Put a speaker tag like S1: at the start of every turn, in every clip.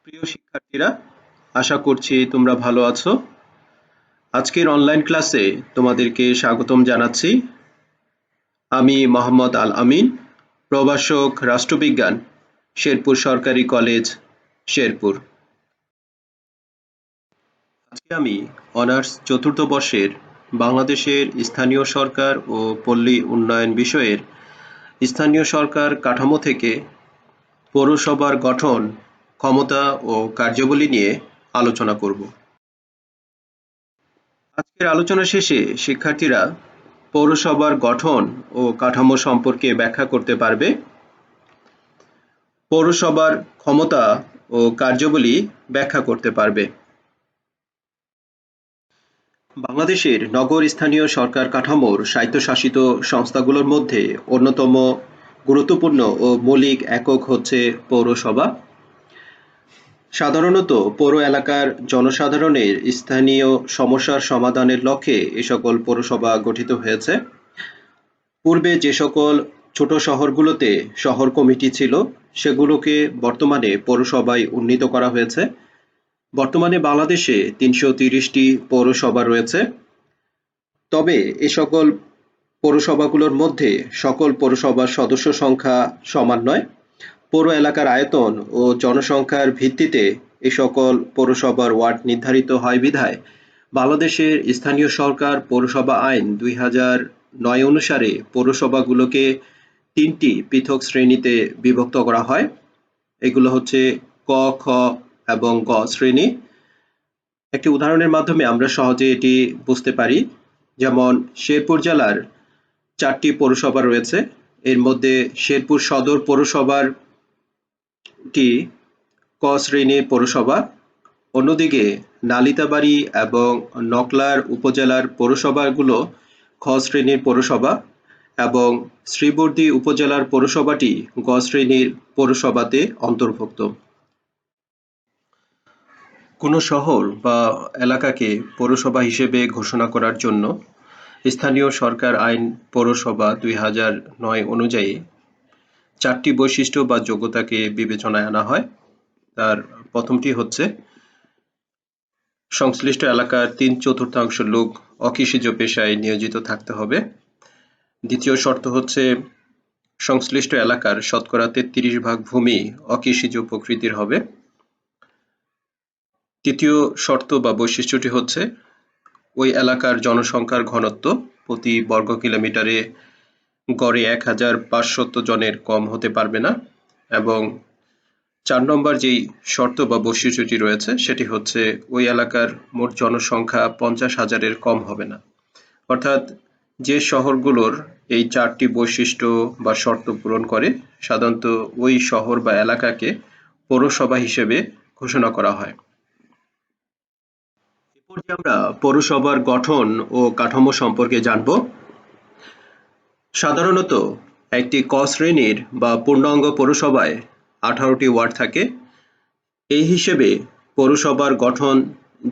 S1: প্রিয় শিক্ষার্থীরা, আশা করছি তোমরা ভালো আছো। আজকের অনলাইন ক্লাসে তোমাদেরকে স্বাগতম জানাচ্ছি। আমি মোহাম্মদ আল আমিন, প্রভাষক রাষ্ট্রবিজ্ঞান, শেরপুর সরকারি কলেজ, শেরপুর। আজকে আমি অনার্স চতুর্থ বর্ষের বাংলাদেশের স্থানীয় সরকার ও পল্লী উন্নয়ন বিষয়ের স্থানীয় সরকার কাঠামো থেকে পৌরসভার গঠন, ক্ষমতা ও কার্যাবলী নিয়ে আলোচনা করব। আজকের আলোচনা শেষে শিক্ষার্থীরা পৌরসভার গঠন ও কাঠামো সম্পর্কে ব্যাখ্যা করতে পারবে। পৌরসভার ক্ষমতা ও কার্যাবলী ব্যাখ্যা করতে পারবে। বাংলাদেশের নগর স্থানীয় সরকার কাঠামোর স্বায়ত্তশাসিত সংস্থাগুলোর মধ্যে অন্যতম গুরুত্বপূর্ণ ও মৌলিক একক হচ্ছে পৌরসভা। সাধারণত পৌর এলাকার জনসাধারণের স্থানীয় সমস্যার সমাধানের লক্ষ্যে এ সকল পৌরসভা গঠিত হয়েছে। পূর্বে যে সকল ছোট শহরগুলোতে শহর কমিটি ছিল, সেগুলোকে বর্তমানে পৌরসভায় উন্নীত করা হয়েছে। বর্তমানে বাংলাদেশে ৩৩০টি পৌরসভা রয়েছে। তবে এ সকল পৌরসভাগুলোর মধ্যে সকল পৌরসভার সদস্য সংখ্যা সমান নয়। পৌর এলাকার আয়তন ও জনসংখ্যার ভিত্তিতে এ সকল পৌরসভার ওয়ার্ড নির্ধারিত হয় বিধায় বাংলাদেশের স্থানীয় সরকার পৌরসভা আইন ২০০৯ অনুসারে পৌরসভাগুলোকে ৩টি পৃথক শ্রেণীতে বিভক্ত করা হয়। এগুলো হচ্ছে ক, খ এবং গ শ্রেণী। একটি উদাহরণের মাধ্যমে আমরা সহজে এটি বুঝতে পারি। যেমন শেরপুর জেলার 4টি পৌরসভা রয়েছে। এর মধ্যে শেরপুর সদর পৌরসভার ক শ্রেণীর পৌরসভা। অন্যদিকে নালিতাবাড়ী এবং নকলার উপজেলার পৌরসভাগুলো খ শ্রেণীর পৌরসভা এবং শ্রীবর্দী উপজেলার পৌরসভাটি গ শ্রেণীর পৌরসভাতে অন্তর্ভুক্ত। কোনো শহর বা এলাকাকে পৌরসভা হিসেবে ঘোষণা করার জন্য স্থানীয় সরকার আইন পৌরসভা ২০০৯ অনুযায়ী 4টি বৈশিষ্ট্য বা যোগ্যতাকে বিবেচনায় আনা হয়। তার প্রথমটি হচ্ছে সংশ্লিষ্ট এলাকার 3/4 লোক অকৃষিজ পেশায় নিয়োজিত থাকতে হবে। দ্বিতীয় শর্ত হচ্ছে সংশ্লিষ্ট এলাকার শতকরা 33% ভূমি অকৃষিজ প্রকৃতির হবে। তৃতীয় শর্ত বা বৈশিষ্ট্যটি হচ্ছে ওই এলাকার জনসংখ্যার ঘনত্ব প্রতি বর্গ কিলোমিটারে গড়ে 1500 জনের কম হতে পারবে না। এবং 4 নম্বর যেই শর্ত বা বৈশিষ্ট্যটি রয়েছে সেটি হচ্ছে ওই এলাকার মোট জনসংখ্যা 50,000-এর কম হবে না। অর্থাৎ যে শহরগুলোর এই 4টি বৈশিষ্ট্য বা শর্ত পূরণ করে সাধারণত ওই শহর বা এলাকাকে পৌরসভা হিসেবে ঘোষণা করা হয়। এরপর আমরা পৌরসভার গঠন ও কাঠামো সম্পর্কে জানব। সাধারণত একটি ক শ্রেণীর বা পূর্ণাঙ্গ পৌরসভায় 18টি ওয়ার্ড থাকে। এই হিসেবে পৌরসভার গঠন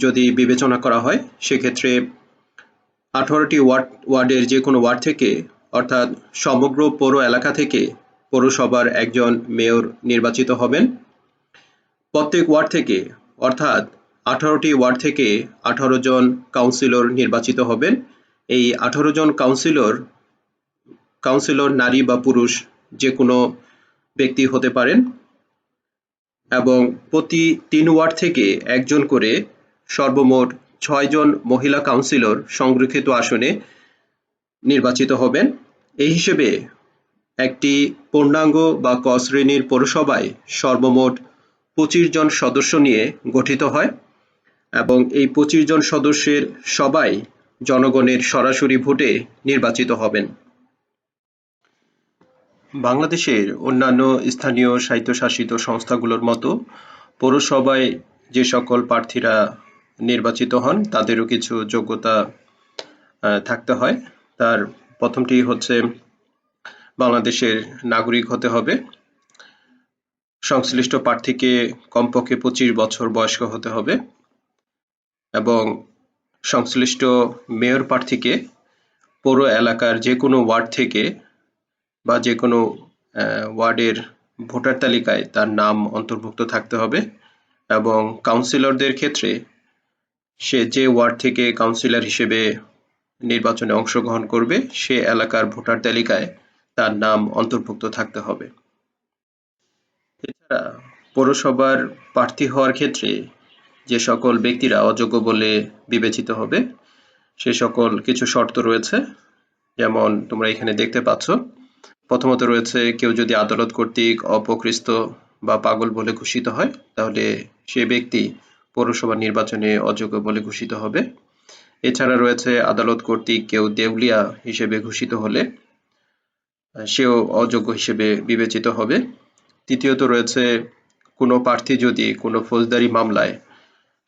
S1: যদি বিবেচনা করা হয় সেক্ষেত্রে 18টি ওয়ার্ডের যে কোনো ওয়ার্ড থেকে অর্থাৎ সমগ্র পৌর এলাকা থেকে পৌরসভার একজন মেয়র নির্বাচিত হবেন। প্রত্যেক ওয়ার্ড থেকে অর্থাৎ 18টি ওয়ার্ড থেকে 18 জন কাউন্সিলর নির্বাচিত হবেন। এই 18 জন কাউন্সিলর নারী বা পুরুষ যে কোনো ব্যক্তি হতে পারেন এবং প্রতি 3 ওয়ার্ড থেকে একজন করে সর্বমোট 6 জন মহিলা কাউন্সিলর সংরক্ষিত আসনে নির্বাচিত হবেন। এই হিসেবে একটি পূর্ণাঙ্গ বা ক শ্রেণীর পৌরসভায় সর্বমোট 25 জন সদস্য নিয়ে গঠিত হয় এবং এই 25 জন সদস্যের সবাই জনগণের সরাসরি ভোটে নির্বাচিত হবেন। বাংলাদেশের অন্যান্য স্থানীয় স্বায়ত্তশাসিত সংস্থাগুলোর মতো পৌরসভায় যে সকল প্রার্থীরা নির্বাচিত হন তাদেরও কিছু যোগ্যতা থাকতে হয়। তার প্রথমটি হচ্ছে বাংলাদেশের নাগরিক হতে হবে। সংশ্লিষ্ট প্রার্থীকে কমপক্ষে 25 বছর বয়স্ক হতে হবে এবং সংশ্লিষ্ট মেয়র প্রার্থীকে পৌর এলাকার যে কোনো ওয়ার্ড থেকে বা যে কোনো ওয়ার্ডের ভোটার তালিকায় তার নাম অন্তর্ভুক্ত থাকতে হবে এবং কাউন্সিলরদের ক্ষেত্রে সে যে ওয়ার্ড থেকে কাউন্সিলর হিসেবে নির্বাচনে অংশগ্রহণ করবে সে এলাকার ভোটার তালিকায় তার নাম অন্তর্ভুক্ত থাকতে হবে। এছাড়া পৌরসভার প্রার্থী হওয়ার ক্ষেত্রে যে সকল ব্যক্তিরা অযোগ্য বলে বিবেচিত হবে সে সকল কিছু শর্ত রয়েছে, যেমন তোমরা এখানে দেখতে পাচ্ছ। প্রথমত রয়েছে, কেউ যদি আদালত কর্তৃক অপকৃষ্ট বা পাগল বলে ঘোষিত হয় তাহলে সে ব্যক্তি পৌরসভা নির্বাচনে অযোগ্য বলে ঘোষিত হবে। এছাড়া রয়েছে, আদালত কর্তৃক কেউ দেউলিয়া হিসেবে ঘোষিত হলে সেও অযোগ্য হিসেবে বিবেচিত হবে। তৃতীয়ত রয়েছে, কোনো প্রার্থী যদি কোনো ফৌজদারি মামলায়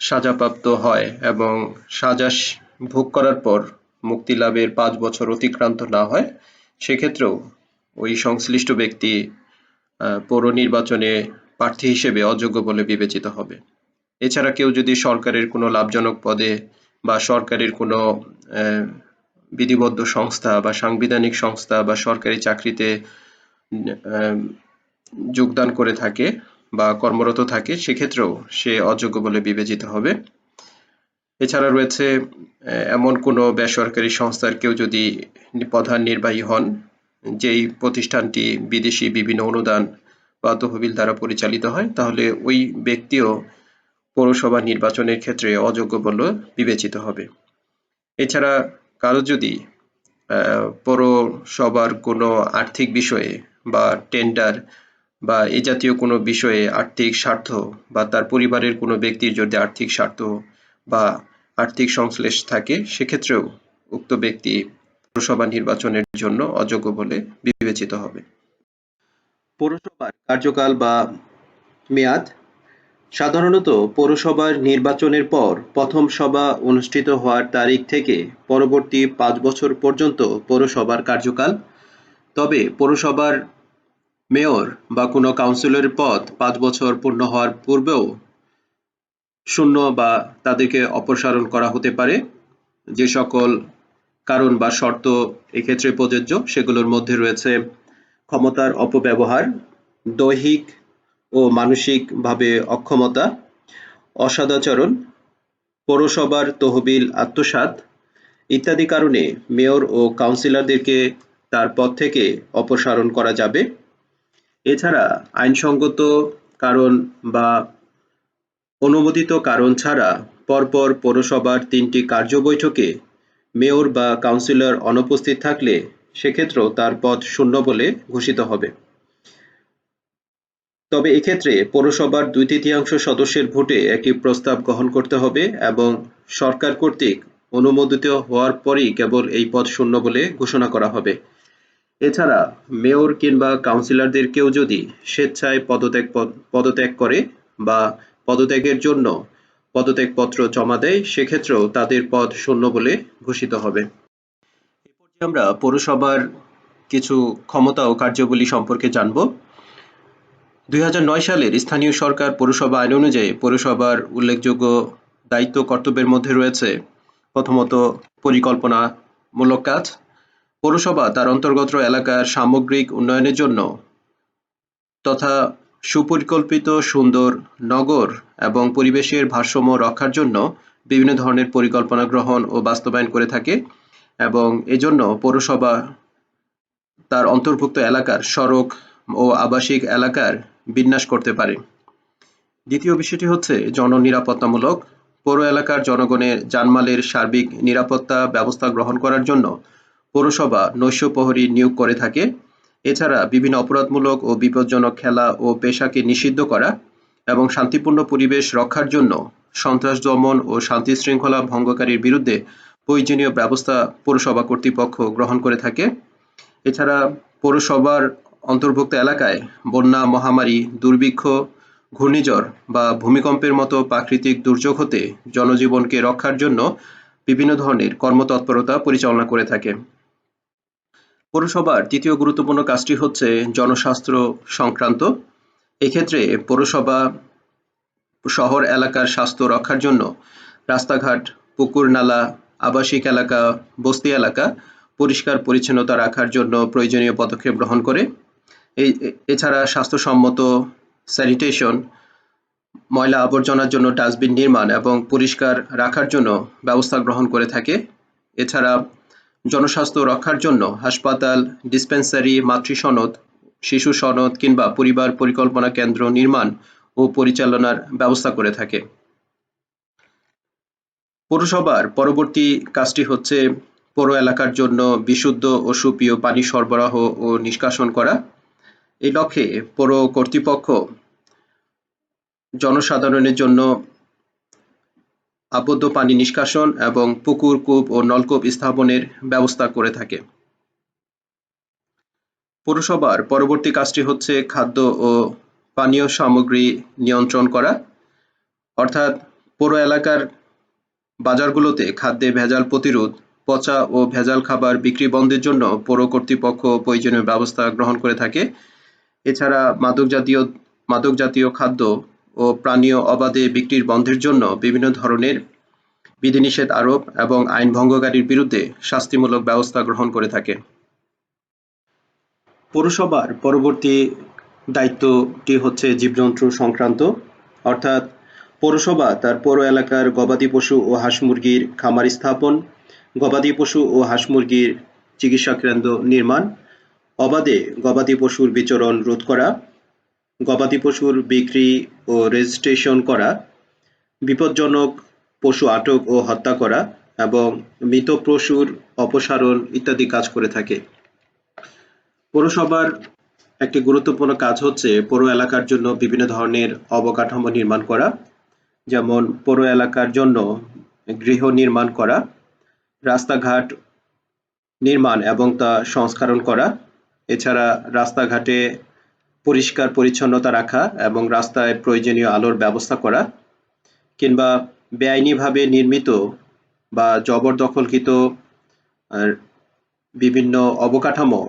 S1: সাজাপ্রাপ্ত হয় এবং সাজা ভোগ করার পর মুক্তি লাভের 5 বছর অতিক্রান্ত না হয় সেক্ষেত্রেও ওই সংশ্লিষ্ট ব্যক্তি পৌর নির্বাচনে প্রার্থী হিসেবে অযোগ্য বলে বিবেচিত হবে। এছাড়া কেউ যদি সরকারের কোনো লাভজনক পদে বা সরকারের কোনো বিধিবদ্ধ সংস্থা বা সাংবিধানিক সংস্থা বা সরকারি চাকরিতে যোগদান করে থাকে বা কর্মরত থাকে সেক্ষেত্রেও সে অযোগ্য বলে বিবেচিত হবে। এছাড়া রয়েছে, এমন কোনো বেসরকারি সংস্থার কেউ যদি প্রধান নির্বাহী হন যেই প্রতিষ্ঠানটি বিদেশি বিভিন্ন অনুদান বা তহবিল দ্বারা পরিচালিত হয় তাহলে ওই ব্যক্তিও পৌরসভা নির্বাচনের ক্ষেত্রে অযোগ্য বলে বিবেচিত হবে। এছাড়া কারো যদি পৌরসভার কোনো আর্থিক বিষয়ে বা টেন্ডার বা এ জাতীয় কোনো বিষয়ে আর্থিক স্বার্থ বা তার পরিবারের কোনো ব্যক্তির যদি আর্থিক স্বার্থ বা আর্থিক সংশ্লেষ থাকে সেক্ষেত্রেও উক্ত ব্যক্তি পৌরসভা নির্বাচনের জন্য অযোগ্য বলে বিবেচিত হবে। পৌরসভার কার্যকাল বা মেয়াদ সাধারণত পৌরসভার নির্বাচনের পর প্রথম সভা অনুষ্ঠিত হওয়ার তারিখ থেকে পরবর্তী 5 বছর পর্যন্ত পৌরসভার কার্যকাল। তবে পৌরসভার মেয়র বা কোনো কাউন্সিলরের পদ 5 বছর পূর্ণ হওয়ার পূর্বেও শূন্য বা তাদেরকে অপসারণ করা হতে পারে। যে সকল কারণ বা শর্ত এক্ষেত্রে প্রযোজ্য সেগুলোর মধ্যে রয়েছে ক্ষমতার অপব্যবহার, দৈহিক ও মানসিকভাবে অক্ষমতা, অসদাচরণ, পৌরসভার তহবিল আত্মসাৎ ইত্যাদি কারণে মেয়র ও কাউন্সিলরদেরকে তার পদ থেকে অপসারণ করা যাবে। এছাড়া আইনসঙ্গত কারণ বা অনুমোদিত কারণ ছাড়া পরপর পৌরসভার 3টি কার্য বৈঠকে মেয়র বা কাউন্সিলর অনুপস্থিত থাকলে সেক্ষেত্রেও তার পদ শূন্য বলে ঘোষিত হবে। তবে এক্ষেত্রে পৌরসভার 2/3 সদস্যের ভোটে একটি প্রস্তাব গ্রহণ করতে হবে এবং সরকার কর্তৃক অনুমোদিত হওয়ার পরই কেবল এই পদ শূন্য বলে ঘোষণা করা হবে। এছাড়া মেয়র কিংবা কাউন্সিলরদের কেউ যদি স্বেচ্ছায় পদত্যাগ করে বা পদত্যাগের জন্য পদত্যাগপত্র জমা দেয় সেক্ষেত্রেও তাদের পদ শূন্য বলে ঘোষিত হবে। এ পর্যায়ে আমরা পৌরসভার কিছু ক্ষমতা ও কার্যাবলী সম্পর্কে জানব। 2009 সালের স্থানীয় সরকার পৌরসভা আইন অনুযায়ী পৌরসভার উল্লেখযোগ্য দায়িত্ব কর্তব্যের মধ্যে রয়েছে প্রথমত পরিকল্পনামূলক কাজ। পৌরসভা তার অন্তর্গত এলাকার সামগ্রিক উন্নয়নের জন্য তথা সুপরিকল্পিত সুন্দর নগর এবং পরিবেশের ভারসাম্য রক্ষার জন্য বিভিন্ন ধরনের পরিকল্পনা গ্রহণ ও বাস্তবায়ন করে থাকে এবং এজন্য পৌরসভা তার অন্তর্ভুক্ত এলাকার সড়ক ও আবাসিক এলাকার বিন্যাস করতে পারে। দ্বিতীয় বিষয়টি হচ্ছে জননিরাপত্তামূলক। পৌর এলাকার জনগণের জানমালের সার্বিক নিরাপত্তা ব্যবস্থা গ্রহণ করার জন্য পৌরসভা নৈশ প্রহরী নিয়োগ করে থাকে। এছাড়া বিভিন্ন অপরাধমূলক ও বিপজ্জনক খেলা ও পেশাকে নিষিদ্ধ করা এবং শান্তিপূর্ণ পরিবেশ রক্ষার জন্য সন্ত্রাস দমন ও শান্তি শৃঙ্খলা ভঙ্গকারীর বিরুদ্ধে প্রয়োজনীয় ব্যবস্থা পৌরসভা কর্তৃপক্ষ গ্রহণ করে থাকে। এছাড়া পৌরসভার অন্তর্ভুক্ত এলাকায় বন্যা, মহামারী, দুর্ভিক্ষ, ঘূর্ণিঝড় বা ভূমিকম্পের মতো প্রাকৃতিক দুর্যোগ হতে জনজীবনকে রক্ষার জন্য বিভিন্ন ধরনের কর্মতৎপরতা পরিচালনা করে থাকে। পৌরসভার তৃতীয় গুরুত্বপূর্ণ কাজটি হচ্ছে জনস্বাস্থ্য সংক্রান্ত। এক্ষেত্রে পৌরসভা শহর এলাকার স্বাস্থ্য রক্ষার জন্য রাস্তাঘাট, পুকুর, নালা, আবাসিক এলাকা, বস্তি এলাকা পরিষ্কার পরিচ্ছন্নতা রাখার জন্য প্রয়োজনীয় পদক্ষেপ গ্রহণ করে। এছাড়া স্বাস্থ্যসম্মত স্যানিটেশন, ময়লা আবর্জনার জন্য ডাস্টবিন নির্মাণ এবং পরিষ্কার রাখার জন্য ব্যবস্থা গ্রহণ করে থাকে। এছাড়া জনস্বাস্থ্য রক্ষার জন্য হাসপাতাল, ডিসপেন্সারি, মাতৃ সনদ, শিশু সনদ কিংবা পরিবার পরিকল্পনা কেন্দ্র নির্মাণ ও পরিচালনার ব্যবস্থা করে থাকে। পৌরসভার পরবর্তী কাজটি হচ্ছে পৌর এলাকার জন্য বিশুদ্ধ ও সুপেয় পানি সরবরাহ ও নিষ্কাশন করা। এই লক্ষ্যে পৌর কর্তৃপক্ষ জনসাধারণের জন্য আবদ্ধ পানি নিষ্কাশন এবং পুকুর, কূপ ও নলকূপ স্থাপনের ব্যবস্থা করে থাকে। পৌরসভার পরবর্তী কাজটি হচ্ছে খাদ্য ও পানীয় সামগ্রী নিয়ন্ত্রণ করা, অর্থাৎ পৌর এলাকার বাজারগুলোতে খাদ্যে ভেজাল প্রতিরোধ, পচা ও ভেজাল খাবার বিক্রি বন্ধের জন্য পৌর কর্তৃপক্ষ প্রয়োজনীয় ব্যবস্থা গ্রহণ করে থাকে। এছাড়া মাদক জাতীয় খাদ্য ও পানীয় অবাধে বিক্রির বন্ধের জন্য বিভিন্ন ধরনের বিধিনিষেধ আরোপ এবং আইন ভঙ্গকারীর বিরুদ্ধে শাস্তিমূলক ব্যবস্থা গ্রহণ করে থাকে। পৌরসভার পরবর্তী দায়িত্বটি হচ্ছে জীবজন্তু সংক্রান্ত, অর্থাৎ পৌরসভা তার পৌর এলাকার গবাদি পশু ও হাঁস মুরগির খামার স্থাপন, গবাদি পশু ও হাঁস মুরগির চিকিৎসা কেন্দ্র নির্মাণ, অবাধে গবাদি পশুর বিচরণ রোধ করা, গবাদি পশুর বিক্রি ও রেজিস্ট্রেশন করা, বিপজ্জনক পশু আটক ও হত্যা করা এবং মৃত পশুর অপসারণ ইত্যাদি কাজ করে থাকে। পৌরসভার একটি গুরুত্বপূর্ণ কাজ হচ্ছে পৌর এলাকার জন্য বিভিন্ন ধরনের অবকাঠামো নির্মাণ করা, যেমন পৌর এলাকার জন্য গৃহ নির্মাণ করা, রাস্তাঘাট নির্মাণ এবং তা সংস্কারণ করা, এছাড়া রাস্তাঘাটে পরিষ্কার পরিচ্ছন্নতা রাখা এবং রাস্তায় প্রয়োজনীয় আলোর ব্যবস্থা করা, কিংবা বেআইনিভাবে নির্মিত বা জবরদখলকৃত বিভিন্ন অবকাঠামো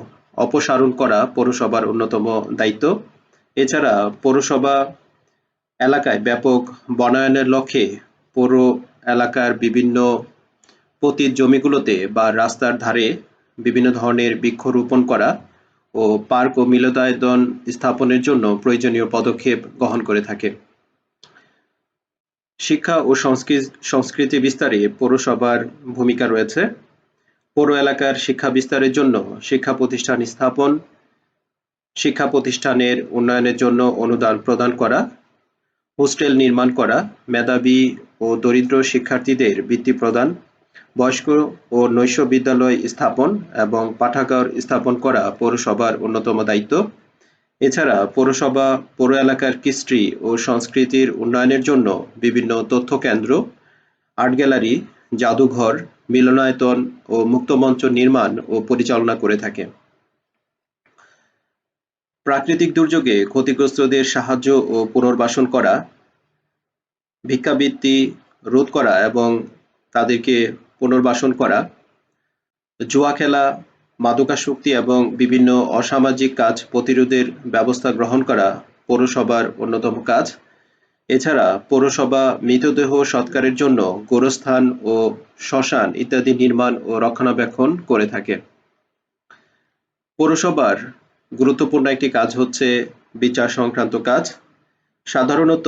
S1: অপসারণ করা পৌরসভার অন্যতম দায়িত্ব। এছাড়া পৌরসভা এলাকায় ব্যাপক বনায়নের লক্ষ্যে পৌর এলাকার বিভিন্ন পতিত জমিগুলোতে বা রাস্তার ধারে বিভিন্ন ধরনের বৃক্ষরোপণ করা ও পার্ক ও মিলনায়তন স্থাপনের জন্য প্রয়োজনীয় পদক্ষেপ গ্রহণ করে থাকে। শিক্ষা ও সংস্কৃতি বিস্তারে পৌরসভার ভূমিকা রয়েছে। পৌর এলাকার শিক্ষা বিস্তারের জন্য শিক্ষা প্রতিষ্ঠান স্থাপন, শিক্ষা প্রতিষ্ঠানের উন্নয়নের জন্য অনুদান প্রদান করা, হোস্টেল নির্মাণ করা, মেধাবী ও দরিদ্র শিক্ষার্থীদের বৃত্তি প্রদান, বয়স্ক ও নৈশ বিদ্যালয় স্থাপন এবং পাঠাগার স্থাপন করা পৌরসভার অন্যতম দায়িত্ব। এছাড়া পৌরসভা পৌর এলাকার কৃষ্টি ও সংস্কৃতির উন্নয়নের জন্য বিভিন্ন তথ্য কেন্দ্র, আর্ট গ্যালারি, জাদুঘর, মিলনায়তন ও মুক্তমঞ্চ নির্মাণ ও পরিচালনা করে থাকে। প্রাকৃতিক দুর্যোগে ক্ষতিগ্রস্তদের সাহায্য ও পুনর্বাসন করা, ভিক্ষাবৃত্তি রোধ করা এবং তাদেরকে পুনর্বাসন করা, জুয়া খেলা, মাদকাসক্তি এবং বিভিন্ন অসামাজিক কাজ প্রতিরোধের ব্যবস্থা গ্রহণ করা পৌরসভার অন্যতম কাজ। এছাড়া পৌরসভা মৃতদেহ সৎকারের জন্য গোরস্থান ও শ্মশান ইত্যাদি নির্মাণ ও রক্ষণাবেক্ষণ করে থাকে। পৌরসভার গুরুত্বপূর্ণ একটি কাজ হচ্ছে বিচার সংক্রান্ত কাজ। সাধারণত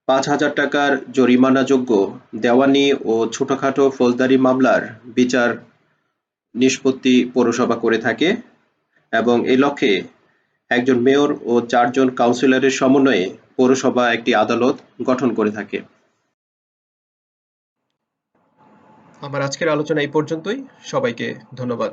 S1: ৫,০০০ টাকার জরিমানাযোগ্য দেওয়ানি ও ছোটখাটো ফৌজদারি মামলার বিচার নিষ্পত্তি পৌরসভা করে থাকে এবং এই লক্ষ্যে একজন মেয়র ও ৪ জন কাউন্সিলরের সমন্বয়ে পৌরসভা একটি আদালত গঠন করে থাকে।
S2: আমার আজকের আলোচনা এই পর্যন্তই। সবাইকে ধন্যবাদ।